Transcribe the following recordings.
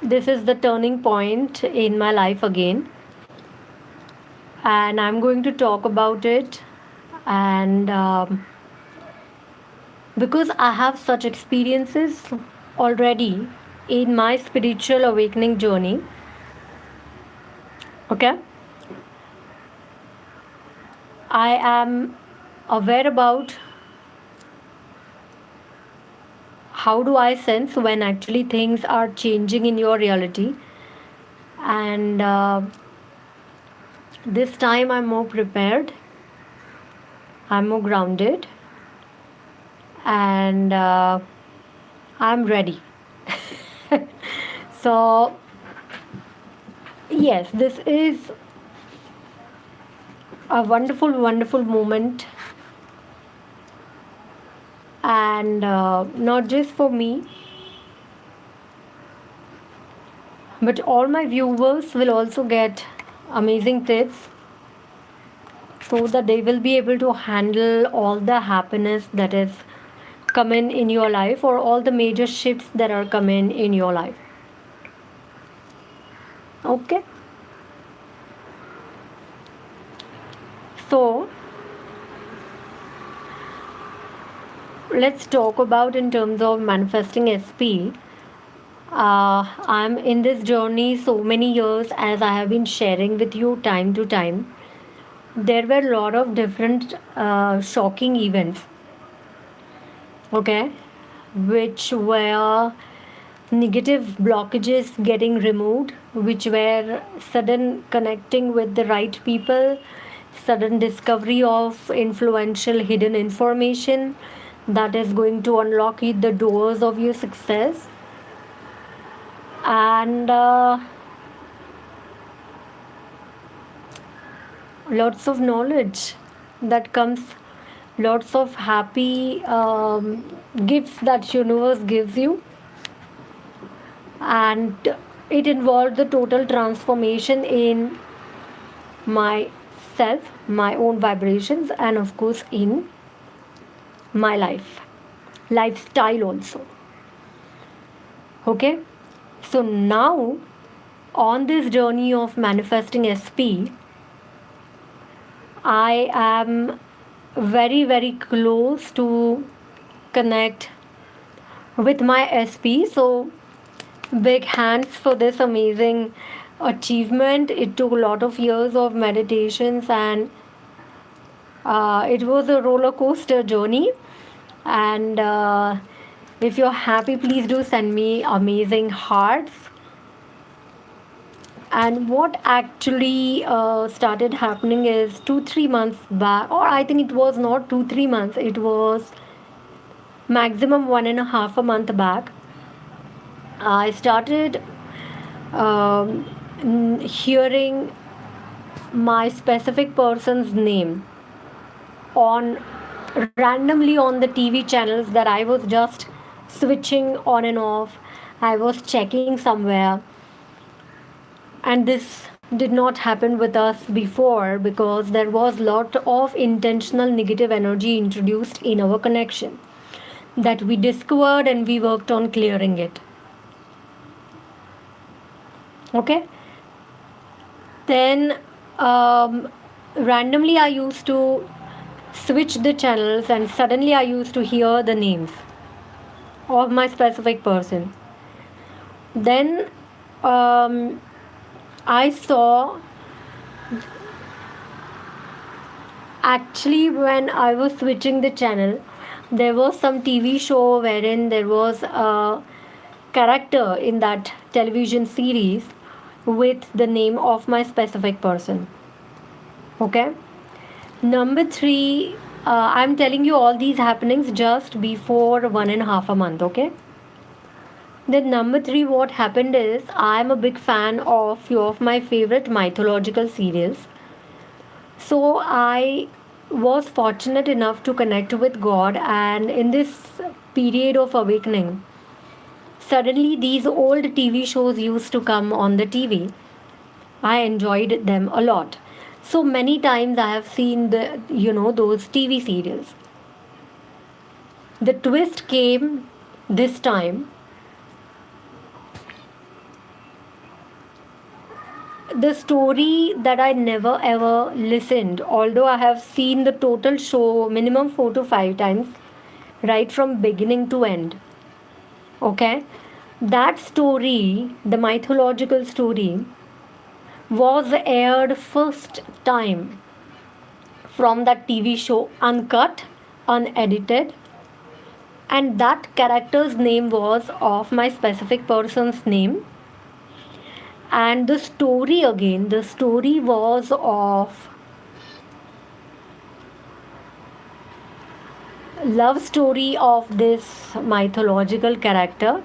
This is the turning point in my life again, and I'm going to talk about it. And because I have such experiences already in my spiritual awakening journey, okay, I am aware about how do I sense when actually things are changing in your reality. And this time I'm more prepared, I'm more grounded, and I'm ready. So, yes, this is a wonderful, wonderful moment, and not just for me, but all my viewers will also get amazing tips so that they will be able to handle all the happiness that is coming in your life, or all the major shifts that are coming in your life. Okay, so let's talk about in terms of manifesting SP. I'm in this journey so many years, as I have been sharing with you time to time. There were a lot of different shocking events, okay, which were negative blockages getting removed, which were sudden connecting with the right people, sudden discovery of influential hidden information that is going to unlock the doors of your success. And lots of knowledge that comes, lots of happy gifts that universe gives you, and it involved the total transformation in myself, my own vibrations, and of course in my lifestyle also. Okay, so now on this journey of manifesting SP, I am very, very close to connect with my SP. So, big hands for this amazing achievement. It took a lot of years of meditations, and it was a roller coaster journey. And if you're happy, please do send me amazing hearts. And what actually started happening is 2-3 months back, or I think it was not 2-3 months, it was maximum 1.5 months back. I started hearing my specific person's name on randomly on the TV channels that I was just switching on and off. I was checking somewhere, and this did not happen with us before because there was lot of intentional negative energy introduced in our connection that we discovered, and we worked on clearing it. Okay, then randomly I used to switch the channels, and suddenly I used to hear the names of my specific person. Then I saw, actually, when I was switching the channel, there was some TV show wherein there was a character in that television series with the name of my specific person. Okay, number three, I'm telling you all these happenings just before 1.5 months. Okay, then number three, what happened is I'm a big fan of few of my favorite mythological serials. So I was fortunate enough to connect with God, and in this period of awakening, suddenly these old TV shows used to come on the TV. I enjoyed them a lot. So many times I have seen those TV serials. The twist came this time the story that I never ever listened, although I have seen the total show minimum 4 to 5 times, right from beginning to end. Okay, that story, the mythological story, was aired first time from that TV show, uncut, unedited, and that character's name was of my specific person's name. And the story again, the story was of love story of this mythological character.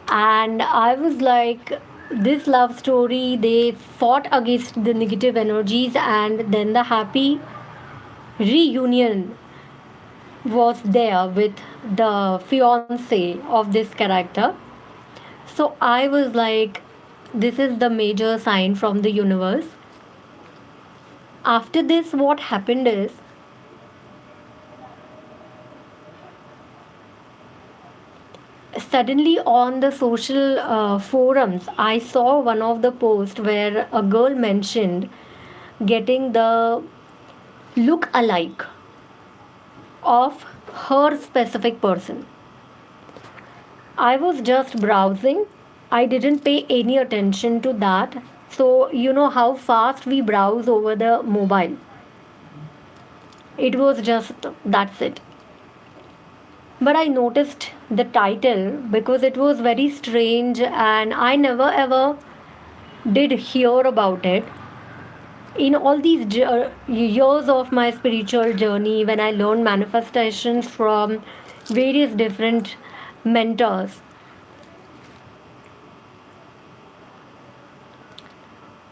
And I was like, this love story, they fought against the negative energies, and then the happy reunion was there with the fiance of this character. So I was like, this is the major sign from the universe. After this, what happened is, suddenly on the social forums, I saw one of the posts where a girl mentioned getting the look alike of her specific person. I was just browsing. I didn't pay any attention to that. So, you know how fast we browse over the mobile. It was just that's it. But I noticed the title because it was very strange and I never ever did hear about it. In all these years of my spiritual journey, when I learned manifestations from various different mentors,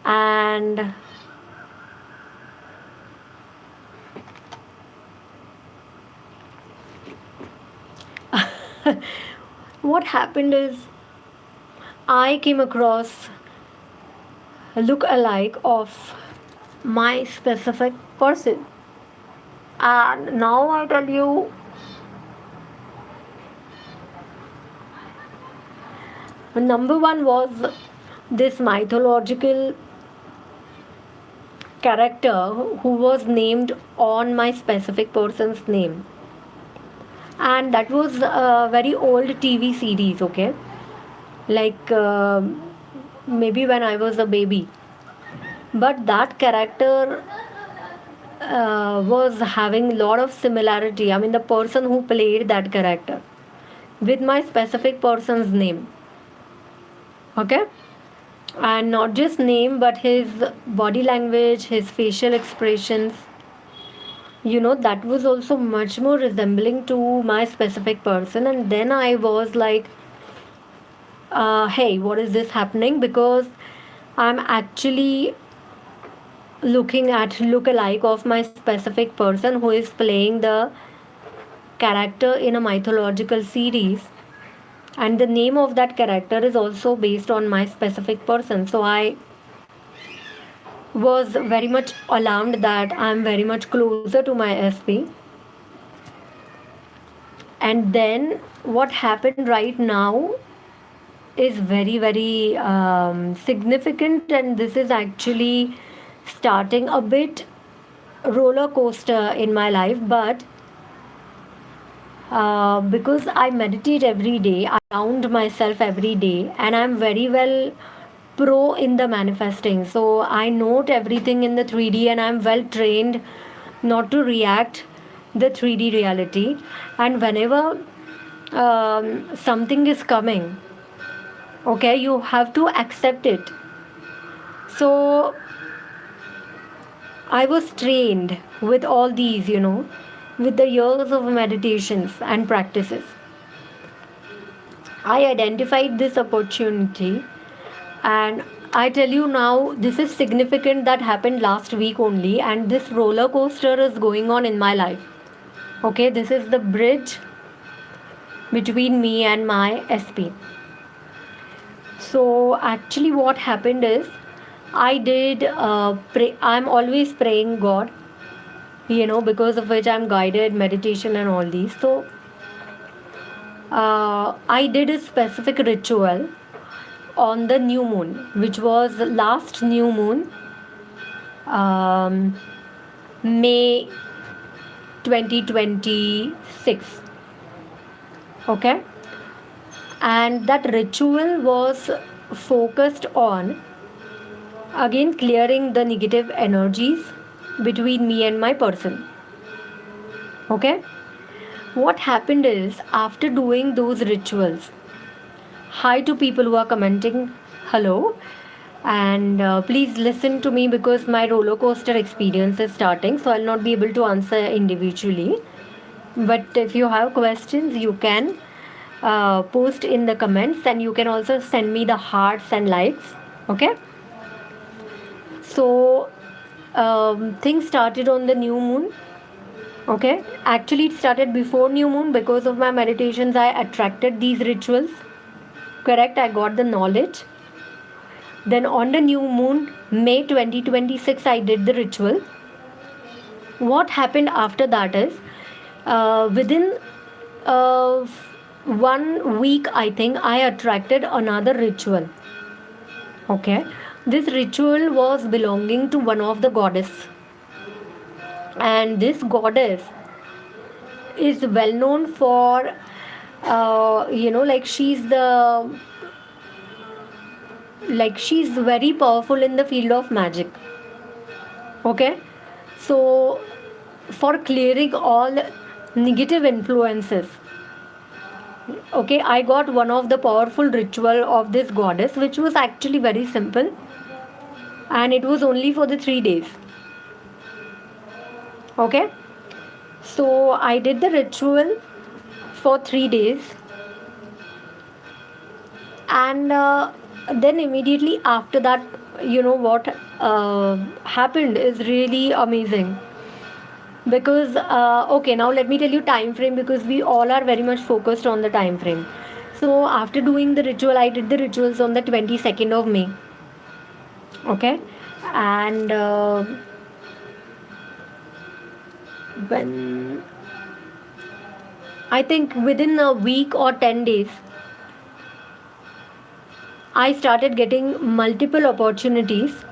and what happened is I came across a look alike of my specific person. And now I tell you, number one was this mythological character who was named on my specific person's name. And that was a very old TV series, okay? Like maybe when I was a baby. But that character was having a lot of similarity. I mean, the person who played that character with my specific person's name. Okay? And not just name, but his body language, his facial expressions, that was also much more resembling to my specific person. And then I was like, hey, what is this happening? Because I'm actually looking at look-alike of my specific person who is playing the character in a mythological series, and the name of that character is also based on my specific person. So I was very much alarmed that I'm very much closer to my SP. And then what happened right now is very, very significant, and this is actually starting a bit roller coaster in my life. But because I meditate every day, I ground myself every day, and I'm very well pro in the manifesting. So I note everything in the 3D, and I'm well trained not to react the 3D reality. And whenever something is coming, okay, you have to accept it. So I was trained with all these, with the years of meditations and practices. I identified this opportunity, and I tell you now, this is significant that happened last week only, and this roller coaster is going on in my life. Okay, this is the bridge between me and my SP. So actually what happened is, I did pray. I'm always praying God, because of which I'm guided meditation and all these. So I did a specific ritual on the new moon, which was last new moon, um, May 2026. Okay, and that ritual was focused on again clearing the negative energies between me and my person. Okay, what happened is, after doing those rituals, hi to people who are commenting, hello, and please listen to me because my roller coaster experience is starting, so I'll not be able to answer individually. But if you have questions, you can post in the comments, and you can also send me the hearts and likes. Okay, so things started on the new moon. Okay, actually it started before new moon. Because of my meditations, I attracted these rituals. Correct, I got the knowledge. Then on the new moon, May 2026, I did the ritual. What happened after that is, within uh, 1 week, I think, I attracted another ritual. Okay, this ritual was belonging to one of the goddess, and this goddess is well known for, like she's very powerful in the field of magic. Okay, so for clearing all negative influences, okay, I got one of the powerful ritual of this goddess, which was actually very simple, and it was only for the 3 days. Okay, so I did the ritual for 3 days, and then immediately after that, what happened is really amazing. Because okay, now let me tell you time frame, because we all are very much focused on the time frame. So after doing the ritual, I did the rituals on the 22nd of May. Okay, and when I think within a week or 10 days, I started getting multiple opportunities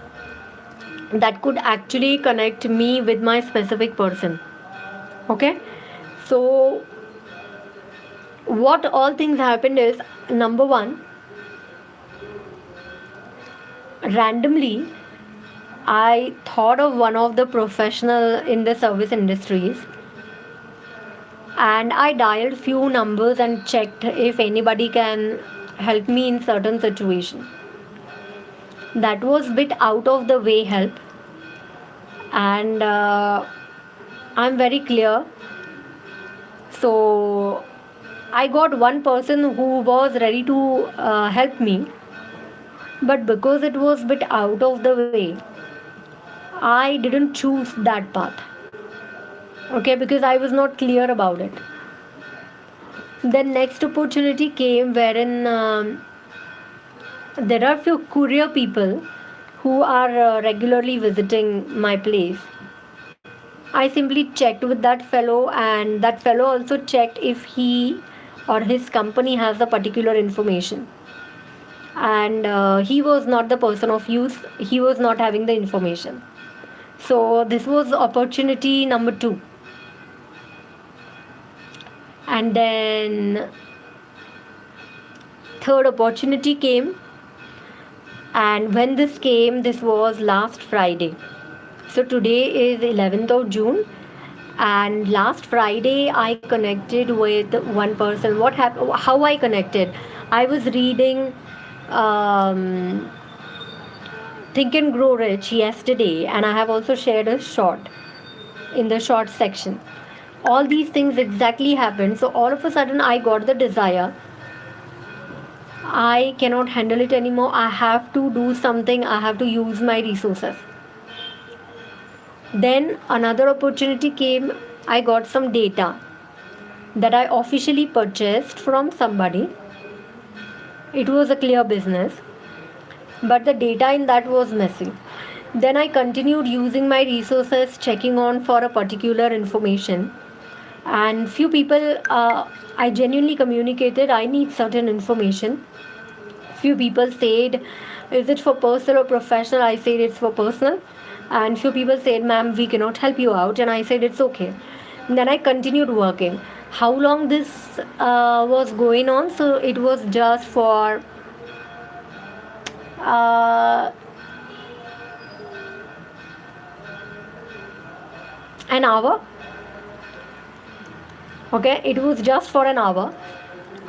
that could actually connect me with my specific person. Okay, so what all things happened is, number one, randomly I thought of one of the professional in the service industries, and I dialed few numbers and checked if anybody can help me in certain situation. That was bit out of the way help, and I'm very clear. So I got one person who was ready to help me, but because it was bit out of the way, I didn't choose that path. Okay, because I was not clear about it. Then next opportunity came, wherein there are few courier people who are regularly visiting my place. I simply checked with that fellow, and that fellow also checked if he or his company has the particular information. And he was not the person of use, he was not having the information. So this was opportunity number two. And then third opportunity came, and when this came, this was last Friday. So today is 11th of June, and last Friday I connected with one person. What happened? How I connected? I was reading Think and Grow Rich yesterday, and I have also shared a short in the short section. All these things exactly happened. So all of a sudden I got the desire. I cannot handle it anymore. I have to do something. I have to use my resources. Then another opportunity came. I got some data that I officially purchased from somebody. It was a clear business, but the data in that was missing. Then I continued using my resources, checking on for a particular information. And few people, I genuinely communicated I need certain information Few people said, is it for personal or professional? I said it's for personal. And few people said, ma'am, we cannot help you out. And I said it's okay. And then I continued working. How long this was going on? So it was just for uh, an hour. Okay, it was just for an hour.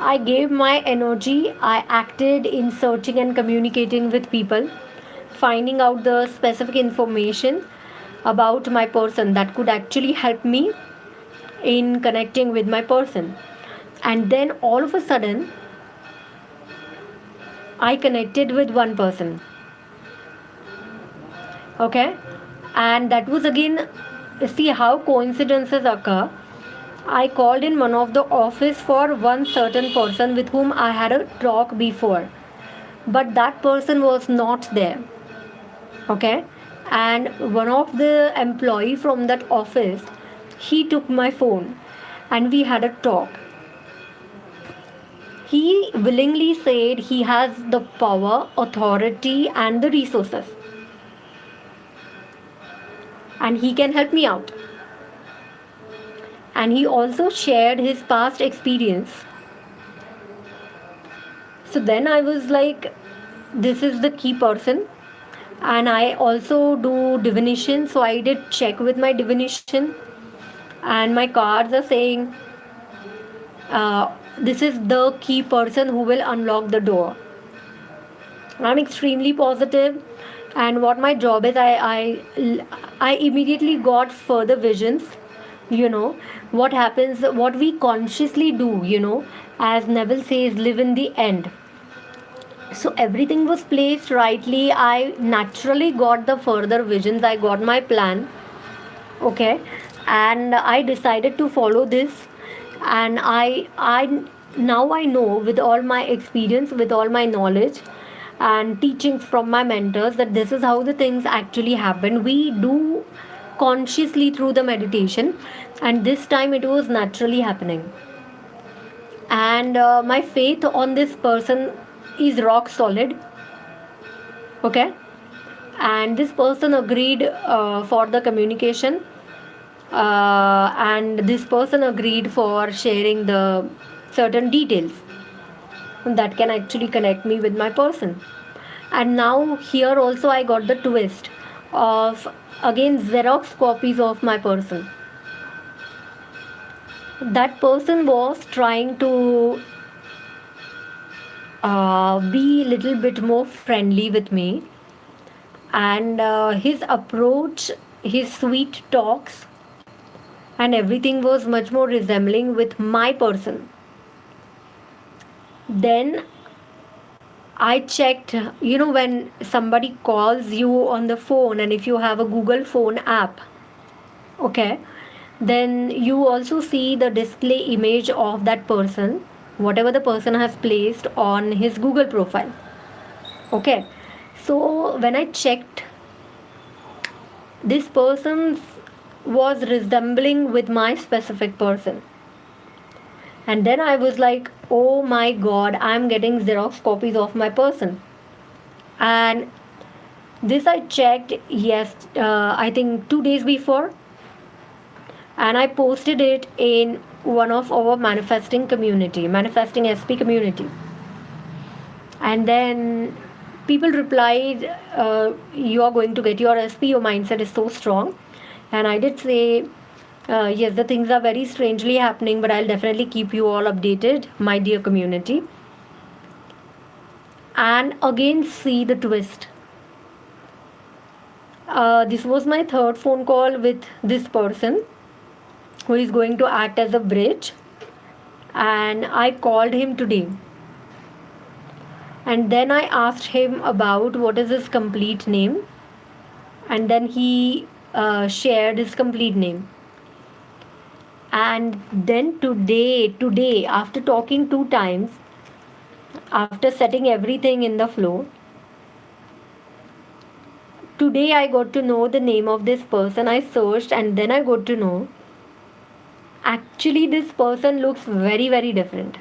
I gave my energy. I acted in searching and communicating with people, finding out the specific information about my person that could actually help me in connecting with my person. And then all of a sudden, I connected with one person. Okay, and that was again, see how coincidences occur. I called in one of the office for one certain person with whom I had a talk before, but that person was not there. Okay, and one of the employee from that office, he took my phone and we had a talk. He willingly said he has the power, authority, and the resources, and he can help me out. And he also shared his past experience. So then I was like, this is the key person. And I also do divination, so I did check with my divination, and my cards are saying this is the key person who will unlock the door. I'm extremely positive, and what my job is, I immediately got further visions. You know what happens, what we consciously do. As Neville says, live in the end. So everything was placed rightly. I naturally got the further visions. I got my plan. Okay, and I decided to follow this. And I now I know, with all my experience, with all my knowledge and teachings from my mentors, that this is how the things actually happen. We do consciously through the meditation, and this time it was naturally happening. And my faith on this person is rock solid. Okay, and this person agreed for the communication, and this person agreed for sharing the certain details that can actually connect me with my person. And now here also I got the twist of again Xerox copies of my person. That person was trying to be a little bit more friendly with me, and his approach, his sweet talks, and everything was much more resembling with my person. Then I checked, when somebody calls you on the phone, and if you have a Google phone app, okay, then you also see the display image of that person, whatever the person has placed on his Google profile. Okay, so when I checked, this person was resembling with my specific person. And then I was like, oh my god, I'm getting Xerox copies of my person. And this I checked, yes, I think 2 days before, and I posted it in one of our manifesting SP community. And then people replied, you are going to get your SP, your mindset is so strong. And I did say, yes, the things are very strangely happening, but I'll definitely keep you all updated, my dear community. And again, see the twist. This was my third phone call with this person who is going to act as a bridge. And I called him today. And then I asked him about what is his complete name. And then he shared his complete name. And then today, after talking 2 times, after setting everything in the flow, today I got to know the name of this person. I searched, and then I got to know actually this person looks very, very different.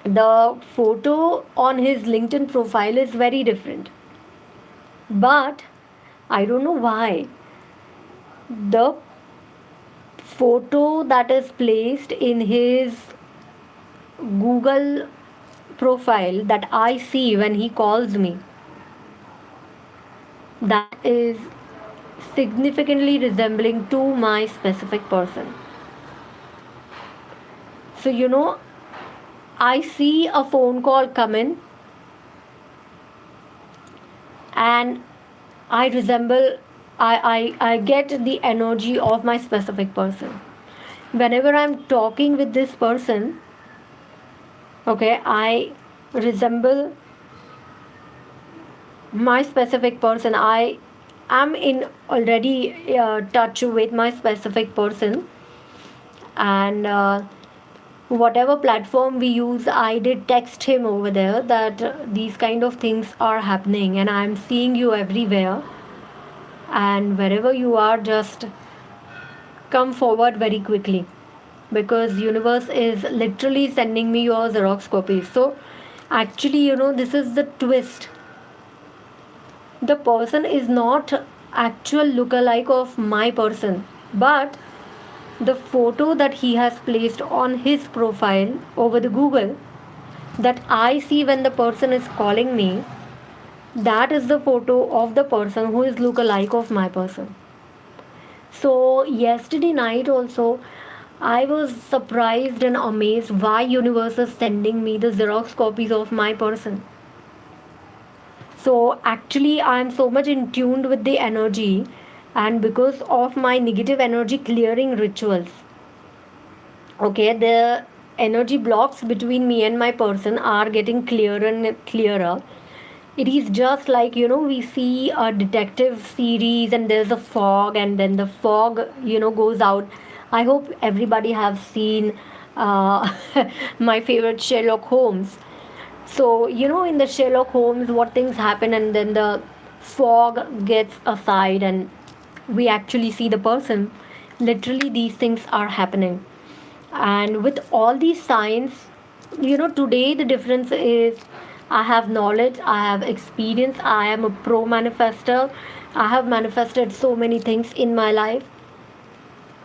The photo on his LinkedIn profile is very different. But I don't know why the photo that is placed in his Google profile that I see when he calls me, that is significantly resembling to my specific person. So, I see a phone call come in and I resemble, I get the energy of my specific person. Whenever I'm talking with this person, okay, I resemble my specific person. I am in already touch with my specific person, and whatever platform we use, I did text him over there that these kind of things are happening and I'm seeing you everywhere, and wherever you are, just come forward very quickly, because universe is literally sending me your Xerox copies. So actually, this is the twist. The person is not actual lookalike of my person, but the photo that he has placed on his profile over the Google, that I see when the person is calling me, that is the photo of the person who is lookalike of my person. So yesterday night also, I was surprised and amazed why universe is sending me the Xerox copies of my person. So actually, I'm so much in tuned with the energy, and because of my negative energy clearing rituals, okay, the energy blocks between me and my person are getting clearer and clearer. It is just like, we see a detective series and there's a fog, and then the fog, goes out. I hope everybody have seen my favorite Sherlock Holmes. So, in the Sherlock Holmes, what things happen, and then the fog gets aside, and we actually see the person. Literally, these things are happening. And with all these signs, today the difference is I have knowledge, I have experience, I am a pro manifester. I have manifested so many things in my life,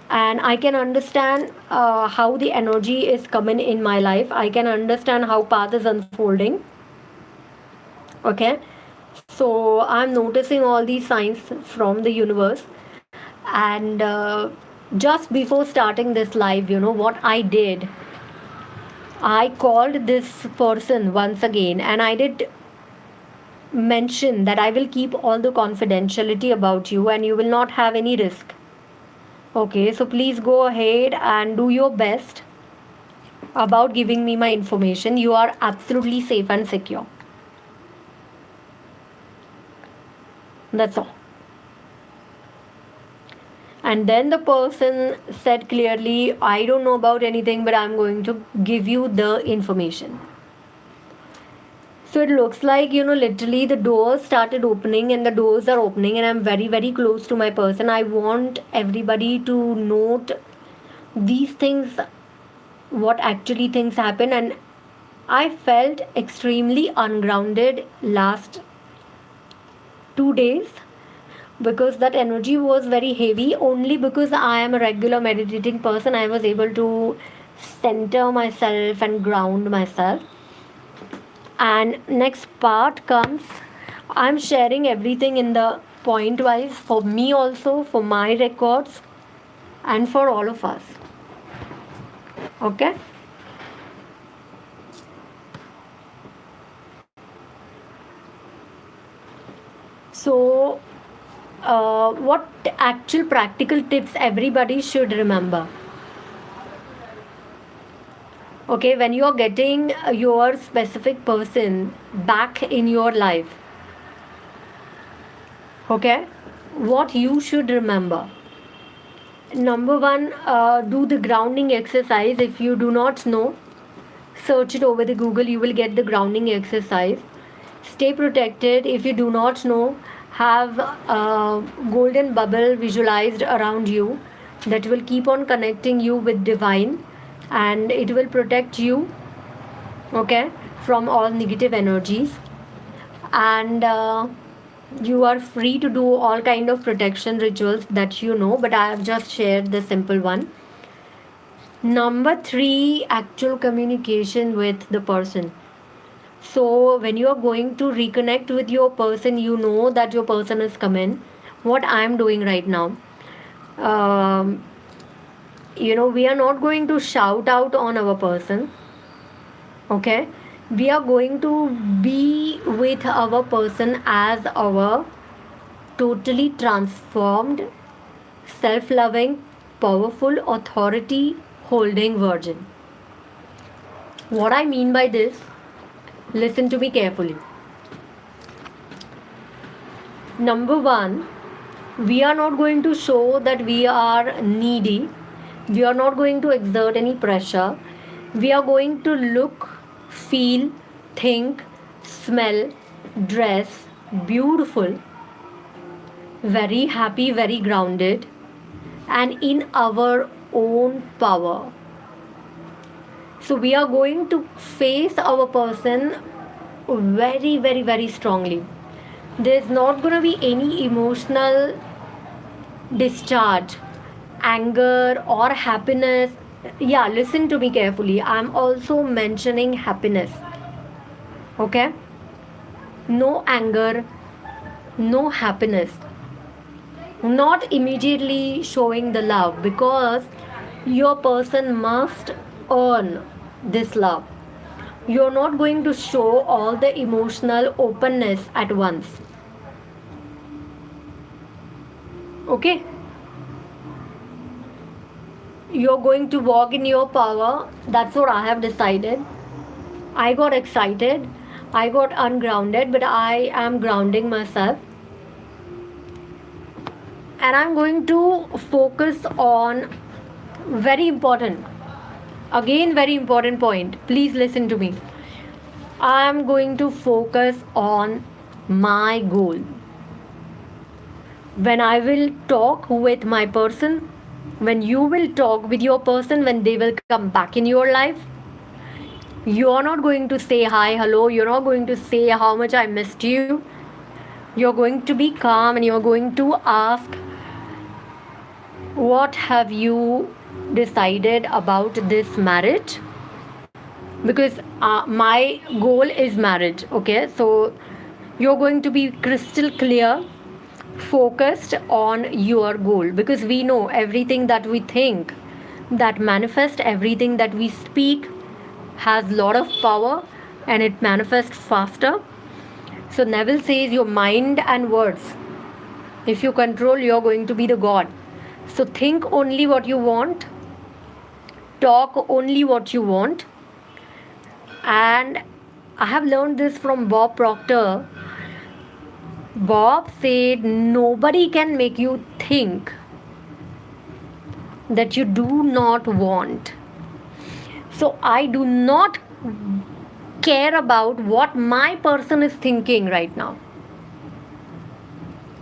and I can understand how the energy is coming in my life. I can understand how path is unfolding. Okay, so I'm noticing all these signs from the universe. And just before starting this live, what I did, I called this person once again, and I did mention that I will keep all the confidentiality about you and you will not have any risk. Okay, so please go ahead and do your best about giving me my information. You are absolutely safe and secure. That's all. And then the person said clearly, I don't know about anything, but I'm going to give you the information. So it looks like, literally the doors started opening, and the doors are opening, and I'm very, very close to my person. I want everybody to note these things, what actually things happen. And I felt extremely ungrounded last 2 days, because that energy was very heavy. Only because I am a regular meditating person, I was able to center myself and ground myself. And next part comes, I'm sharing everything in the point wise, for me also, for my records, and for all of us. Okay. So what actual practical tips everybody should remember? Okay, when you are getting your specific person back in your life, okay, what you should remember: number one, do the grounding exercise. If you do not know, search it over the Google, you will get the grounding exercise. Stay protected. If you do not know, have a golden bubble visualized around you that will keep on connecting you with divine, and it will protect you okay, from all negative energies. And you are free to do all kind of protection rituals that you know, but I have just shared the simple one. Number 3, actual communication with the person. So when you are going to reconnect with your person, you know that your person is coming. What I am doing right now, um, we are not going to shout out on our person, okay? We are going to be with our person as our totally transformed, self loving, powerful, authority holding virgin. What I mean by this, listen to me carefully. Number 1, we are not going to show that we are needy. We are not going to exert any pressure. We are going to look, feel, think, smell, dress beautiful, very happy, very grounded, and in our own power. So we are going to face our person very, very, very strongly. There's not going to be any emotional discharge, anger, or happiness. Yeah, listen to me carefully. I'm also mentioning happiness. Okay? No anger, no happiness. Not immediately showing the love, because your person must earn this love. You're not going to show all the emotional openness at once. Okay? You're going to walk in your power. That's what I have decided. I got excited. I got ungrounded, but I am grounding myself. And I'm going to focus on very important, again, very important point. Please listen to me. I'm going to focus on my goal. When I will talk with my person, when you will talk with your person, when they will come back in your life, you're not going to say hi, hello, you're not going to say how much I missed you. You're going to be calm and you're going to ask, what have you decided about this marriage? Because my goal is marriage, okay? So you're going to be crystal clear, focused on your goal, because we know everything that we think, that manifest, everything that we speak has lot of power and it manifests faster. So Neville says your mind and words, if you control, you're going to be the god. So think only what you want, talk only what you want. And I have learned this from Bob Proctor. Bob said nobody can make you think that you do not want. So I do not care about what my person is thinking right now.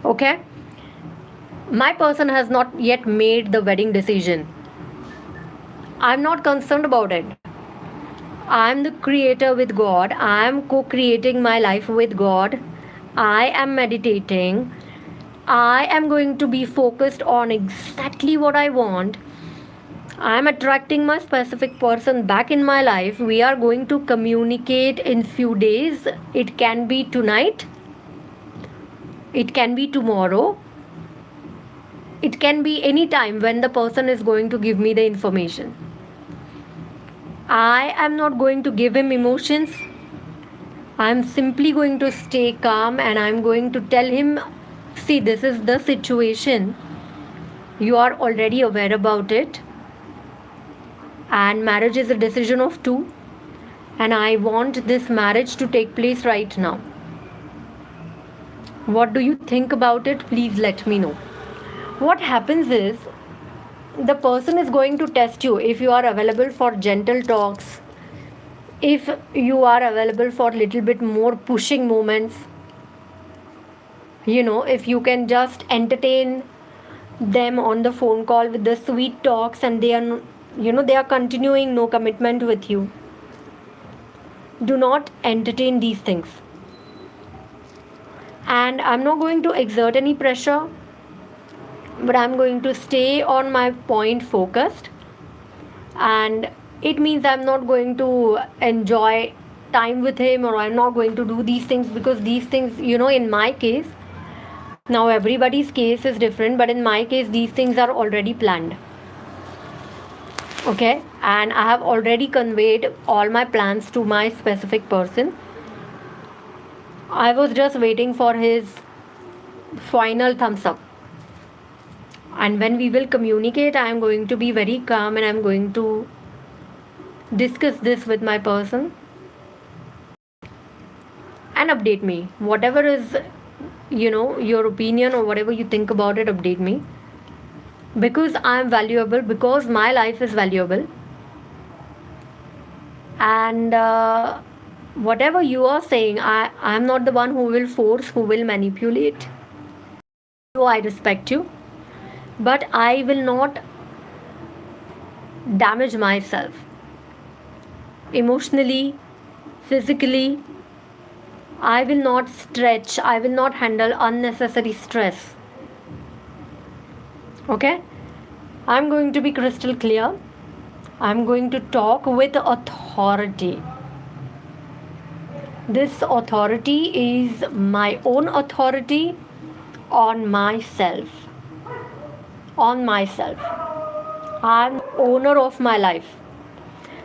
Okay? My person has not yet made the wedding decision. I'm not concerned about it. I'm the creator with God. I'm co-creating my life with God. I am meditating. I am going to be focused on exactly what I want. I'm attracting my specific person back in my life. We are going to communicate in few days. It can be tonight. It can be tomorrow. It can be any time when the person is going to give me the information. I am not going to give him emotions. I'm simply going to stay calm and I'm going to tell him, see, this is the situation. You are already aware about it. And marriage is a decision of two. And I want this marriage to take place right now. What do you think about it? Please let me know. What happens is, the person is going to test you if you are available for gentle talks, if you are available for little bit more pushing moments, if you can just entertain them on the phone call with the sweet talks and they are continuing no commitment with you. do not entertain these things. And I'm not going to exert any pressure, but I'm going to stay on my point focused. And it means I'm not going to enjoy time with him, or I'm not going to do these things, because these things, in my case, now everybody's case is different, but in my case, these things are already planned. Okay, and I have already conveyed all my plans to my specific person. I was just waiting for his final thumbs up. And when we will communicate, I am going to be very calm and I'm going to discuss this with my person and update me. Whatever is, your opinion or whatever you think about it, update me. Because I am valuable, because my life is valuable. And whatever you are saying, I'm not the one who will force, who will manipulate. So I respect you, but I will not damage myself emotionally, physically. I will not stretch, I will not handle unnecessary stress. Okay? I'm going to be crystal clear. I'm going to talk with authority. This authority is my own authority on myself. On myself. I'm owner of my life.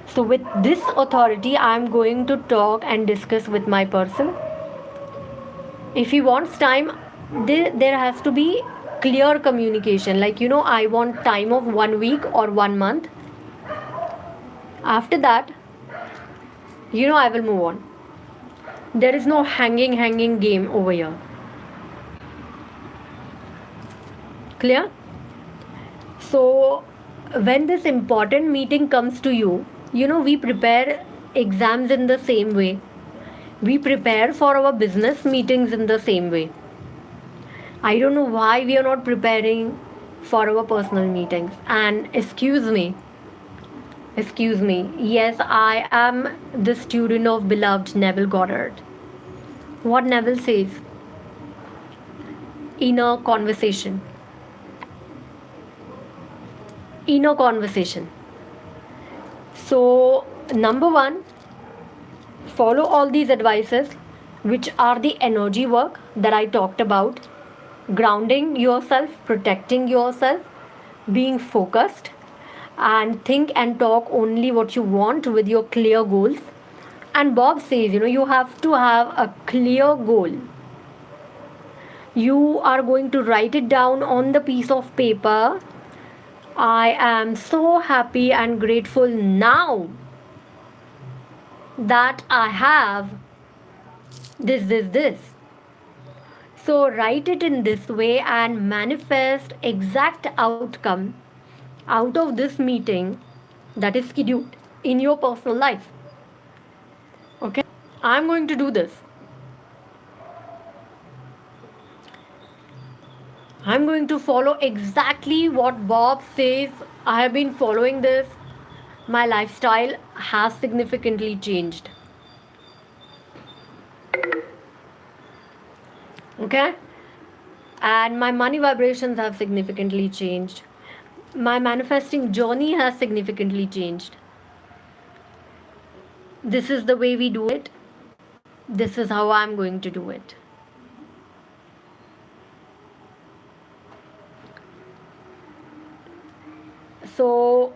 So with this authority, I'm going to talk and discuss with my person. If he wants time, there has to be clear communication. Like, I want time of 1 week or 1 month. After that, I will move on. There is no hanging game over here. Clear? So when this important meeting comes to you, we prepare exams in the same way. We prepare for our business meetings in the same way. I don't know why we are not preparing for our personal meetings. And excuse me, yes, I am the student of beloved Neville Goddard. What Neville says: inner conversation. Inner conversation. So, number one, follow all these advices, which are the energy work that I talked about. Grounding yourself, protecting yourself, being focused, and think and talk only what you want with your clear goals. And Bob says, you have to have a clear goal. You are going to write it down on the piece of paper. I am so happy and grateful now that I have this. So write it in this way and manifest exact outcome out of this meeting that is scheduled in your personal life. Okay? I'm going to do this. I'm going to follow exactly what Bob says. I have been following this. My lifestyle has significantly changed. Okay? And my money vibrations have significantly changed. My manifesting journey has significantly changed. This is the way we do it. This is how I'm going to do it. So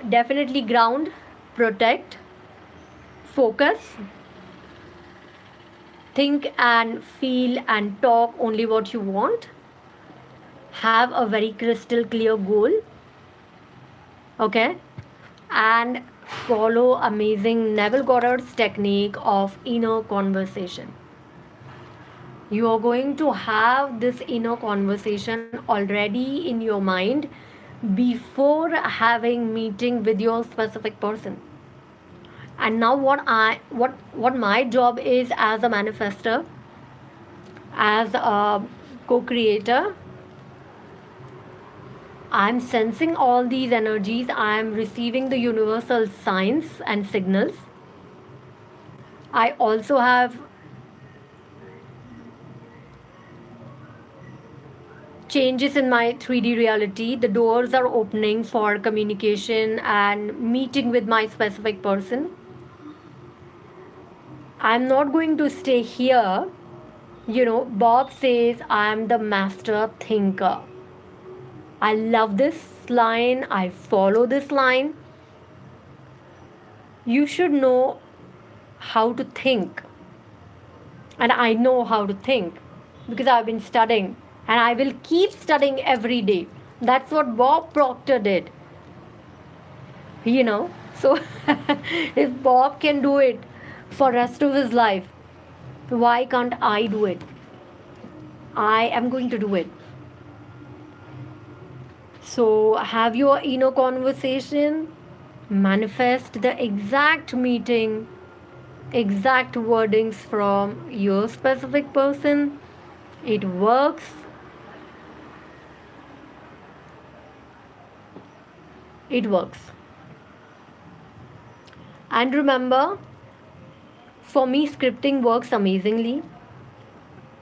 definitely ground, protect, focus, think and feel and talk only what you want. Have a very crystal clear goal. Okay? And follow amazing Neville Goddard's technique of inner conversation. You are going to have this inner conversation already in your mind before having meeting with your specific person. And now what my job is as a manifester, as a co-creator, I'm sensing all these energies. I'm receiving the universal signs and signals. I also have changes in my 3D reality. The doors are opening for communication and meeting with my specific person. I'm not going to stay here. Bob says I'm the master thinker. I love this line. I follow this line. You should know how to think. And I know how to think because I've been studying and I will keep studying every day. That's what Bob Proctor did. So if Bob can do it for rest of his life, why can't I do it? I am going to do it. So have your inner conversation, manifest the exact meeting, exact wordings from your specific person. It works. It works. And remember, for me, scripting works amazingly.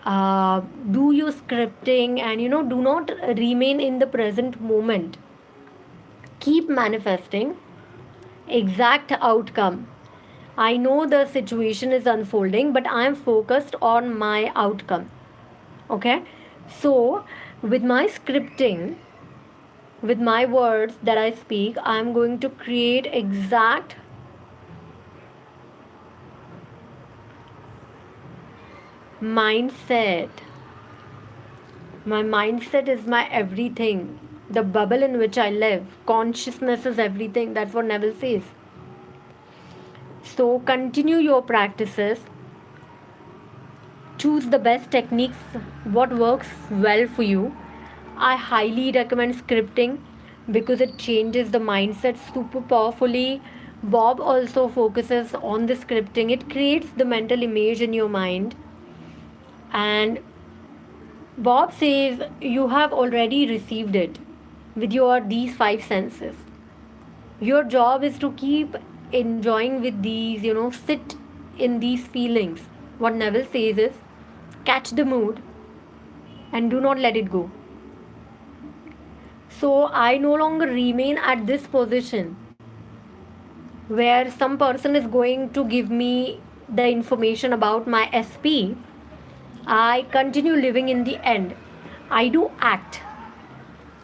Do your scripting and do not remain in the present moment. Keep manifesting exact outcome. I know the situation is unfolding, but I am focused on my outcome. Okay, so with my scripting, with my words that I speak, I'm going to create exact mindset. My mindset is my everything. The bubble in which I live. Consciousness is everything. That's what Neville says. So continue your practices. Choose the best techniques, what works well for you. I highly recommend scripting because it changes the mindset super powerfully. Bob also focuses on the scripting. It creates the mental image in your mind. And Bob says you have already received it with your these five senses. Your job is to keep enjoying with these, sit in these feelings. What Neville says is catch the mood and do not let it go. So I no longer remain at this position where some person is going to give me the information about my SP. I continue living in the end. I do act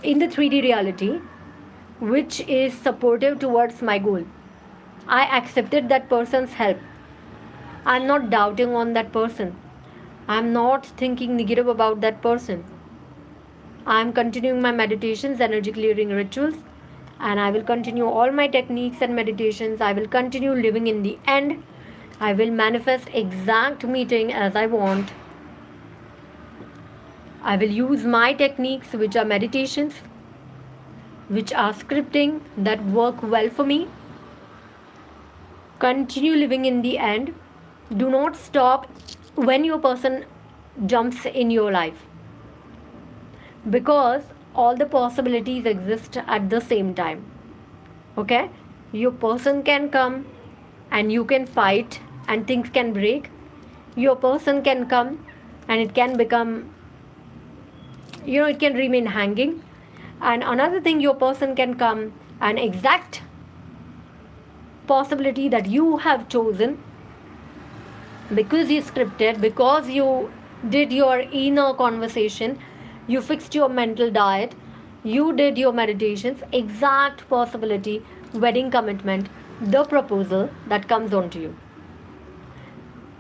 in the 3D reality, which is supportive towards my goal. I accepted that person's help. I'm not doubting on that person. I'm not thinking negative about that person. I'm continuing my meditations, energy clearing rituals, and I will continue all my techniques and meditations. I will continue living in the end. I will manifest exact meeting as I want. I will use my techniques, which are meditations, which are scripting, that work well for me. Continue living in the end. Do not stop when your person jumps in your life, because all the possibilities exist at the same time. Okay, your person can come and you can fight and things can break. Your person can come and it can become, it can remain hanging. And another thing, your person can come and exact possibility that you have chosen, because you scripted, because you did your inner conversation, you fixed your mental diet, you did your meditations, exact possibility, wedding commitment, the proposal that comes on to you.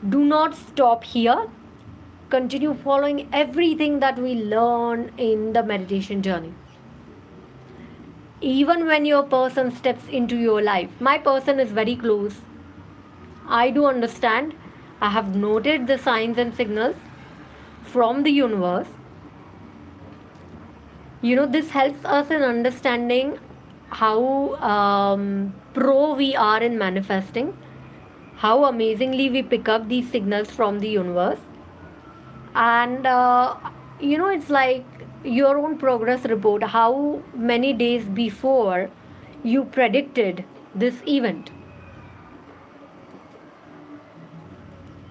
Do not stop here. Continue following everything that we learn in the meditation journey. Even when your person steps into your life, my person is very close. I do understand. I have noted the signs and signals from the universe. This helps us in understanding how pro we are in manifesting, how amazingly we pick up these signals from the universe. And it's like your own progress report, how many days before you predicted this event.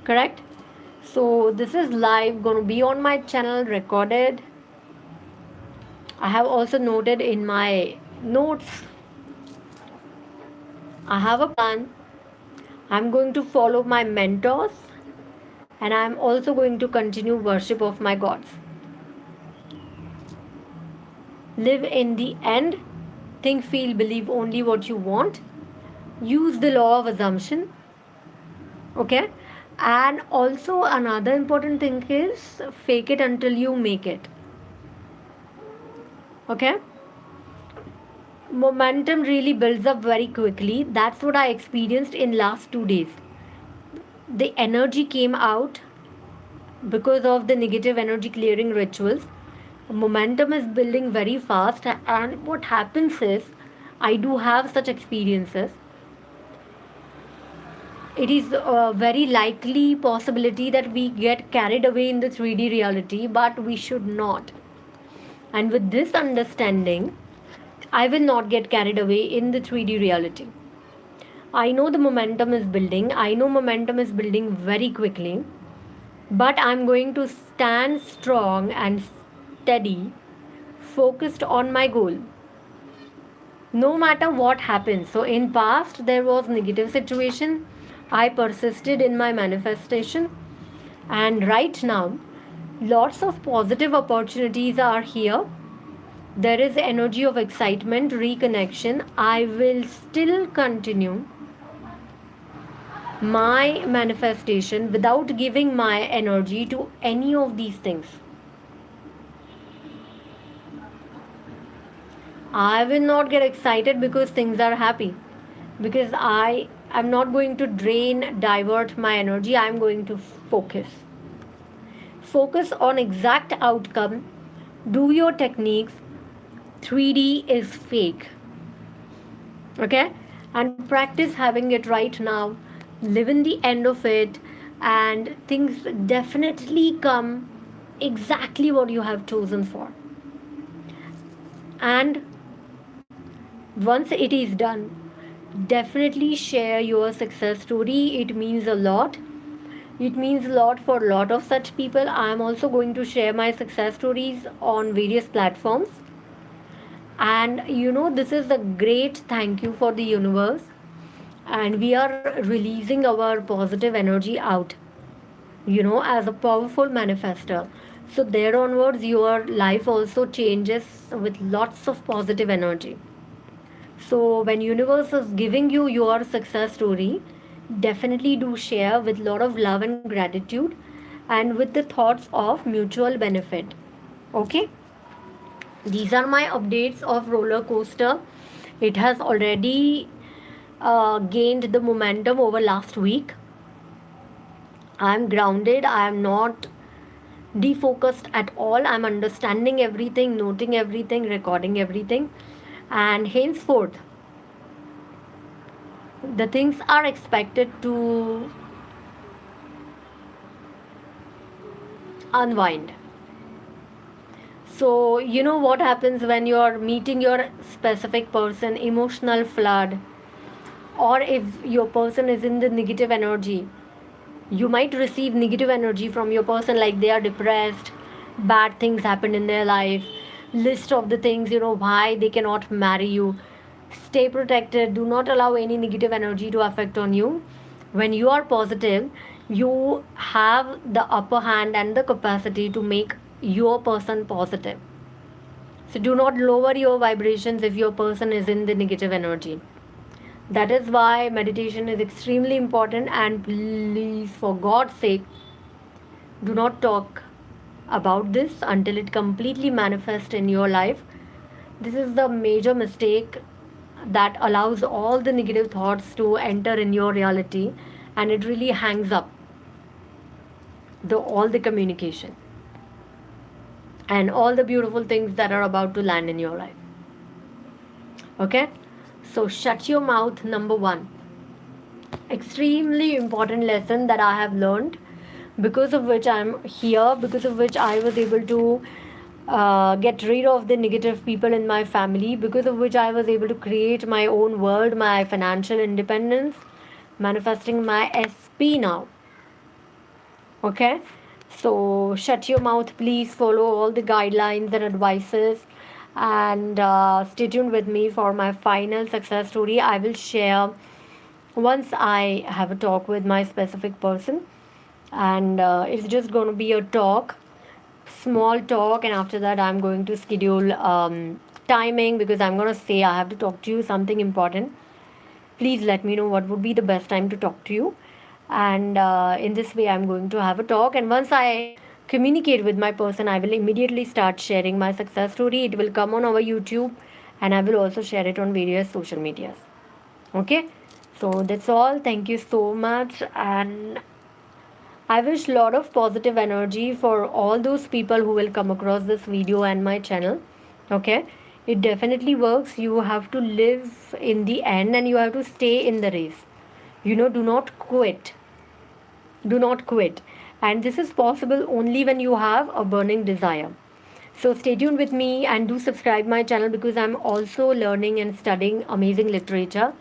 correct? So this is live, going to be on my channel, recorded. I have also noted in my notes. I have a plan. I'm going to follow my mentors, and I'm also going to continue worship of my gods. Live in the end. Think, feel, believe only what you want. Use the law of assumption. Okay? And also, another important thing is fake it until you make it. Okay? Momentum really builds up very quickly. That's what I experienced in last 2 days. The energy came out because of the negative energy clearing rituals. Momentum is building very fast, and what happens is, I do have such experiences. It is a very likely possibility that we get carried away in the 3D reality, but we should not. And with this understanding, I will not get carried away in the 3D reality. I know the momentum is building. I know momentum is building very quickly. But I'm going to stand strong and steady, focused on my goal. No matter what happens. So in past there was negative situation. I persisted in my manifestation. And right now, lots of positive opportunities are here. There is energy of excitement, reconnection. I will still continue my manifestation without giving my energy to any of these things. I will not get excited because things are happy. Because I am not going to divert my energy. I am going to focus. Focus on exact outcome. Do your techniques. 3D is fake. Okay? And practice having it right now. Live in the end of it, and things definitely come exactly what you have chosen for. And once it is done, definitely share your success story. It means a lot. It means a lot for a lot of such people. I am also going to share my success stories on various platforms. And this is a great thank you for the universe. And we are releasing our positive energy out, as a powerful manifester. So there onwards, your life also changes with lots of positive energy. So when universe is giving you your success story, definitely do share with lot of love and gratitude, and with the thoughts of mutual benefit. Okay, these are my updates of roller coaster. It has already gained the momentum over last week. I am grounded. I am not defocused at all. I'm understanding everything, noting everything, recording everything, and henceforth the things are expected to unwind. So what happens when you're meeting your specific person, emotional flood, or if your person is in the negative energy, you might receive negative energy from your person, like they are depressed, bad things happen in their life, list of the things, why they cannot marry you. Stay protected. Do not allow any negative energy to affect on you. When you are positive, you have the upper hand and the capacity to make your person positive. So do not lower your vibrations if your person is in the negative energy. That is why meditation is extremely important, and please, for God's sake, do not talk about this until it completely manifests in your life. This is the major mistake that allows all the negative thoughts to enter in your reality, and it really hangs up all the communication and all the beautiful things that are about to land in your life. Okay? So shut your mouth, number 1. Extremely important lesson that I have learned, because of which I'm here, because of which I was able to get rid of the negative people in my family, because of which I was able to create my own world, my financial independence, manifesting my SP now. Okay, so shut your mouth, please follow all the guidelines and advices, and stay tuned with me for my final success story. I will share once I have a talk with my specific person, and it's just going to be a talk, small talk, and after that I'm going to schedule timing, because I'm going to say I have to talk to you something important. Please let me know what would be the best time to talk to you, and in this way I'm going to have a talk, and once I communicate with my person, I will immediately start sharing my success story. It will come on our YouTube, and I will also share it on various social medias. Okay, so that's all. Thank you so much, and I wish a lot of positive energy for all those people who will come across this video and my channel. Okay, it definitely works. You have to live in the end, and you have to stay in the race. Do not quit. Do not quit. And this is possible only when you have a burning desire. So stay tuned with me and do subscribe my channel, because I'm also learning and studying amazing literature.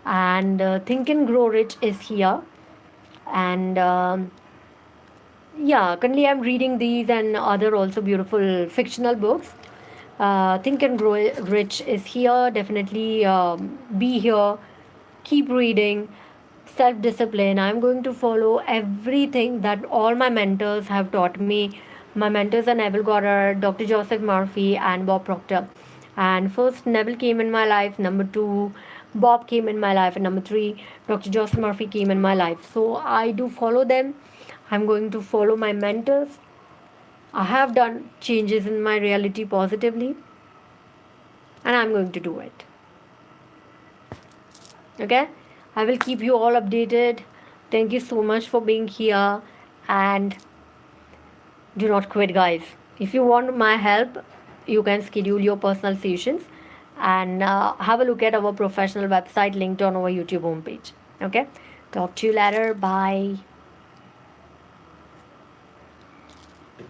And Think and Grow Rich is here. And Yeah, currently I'm reading these and other also beautiful fictional books. Think and Grow Rich is here. Definitely be here. Keep reading. Self discipline. I'm going to follow everything that all my mentors have taught me. My mentors are Neville Goddard, Dr. Joseph Murphy, and Bob Proctor. And first, Neville came in my life. Number two, Bob came in my life. And number three, Dr. Joseph Murphy came in my life. So I do follow them. I'm going to follow my mentors. I have done changes in my reality positively, and I'm going to do it. Okay, I will keep you all updated. Thank you so much for being here, and do not quit, guys. If you want my help, you can schedule your personal sessions, and have a look at our professional website linked on our YouTube homepage. Okay, talk to you later. Bye.